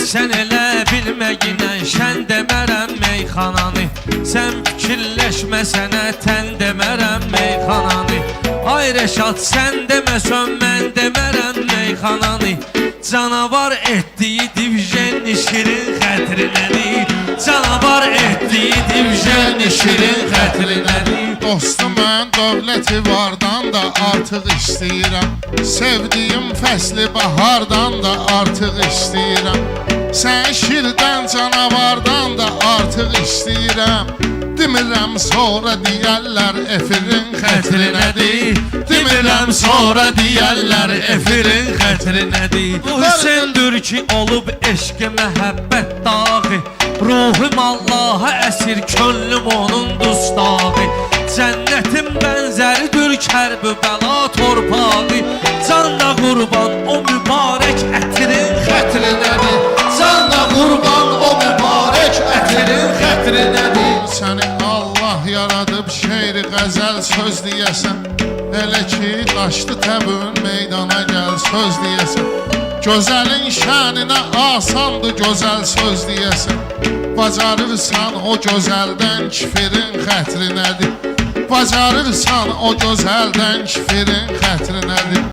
Sən elə bilməyinə şən demərəm meyxananı. Sən fikirləşmə sənə tən demərəm meyxananı. Ay Rəşad, sən deməsən mən demərəm meyxananı. Canavar etdiyi divjen şirin xətrinədir. Canavar etdiyi divjen şirin xətrinədir. Dostum, mən dövləti vardan da artıq istəyirəm. Sevdiyim fəsli bahardan da artıq istəyirəm. Sən şirdən canavardan da artıq istəyirəm. Demirəm sonra deyərlər efirin xətrinədir. Demirəm sonra deyərlər efirin xətrinədir. Bu Hüseyndür ki olub eşq məhəbbət dağı. Ruhum Allaha əsir, könlüm onun dustağı. Cənnətin bənzəridir kərbü bəla torpağı. Canla qurban o mübarək ətirin xətrinədir. Canla qurban o mübarək ətirin xətrinədir. Səni Allah yaradıb şeiri qəzəl söz deyəsən. Elə ki qaçdı təbün meydana gəl söz deyəsən. Gözəlin şəninə asandı gözəl söz deyəsən. Bacarırsan o gözəldən kifirin xətrinədir. Bacarırsan o gözəldən kifirin xətrinədir.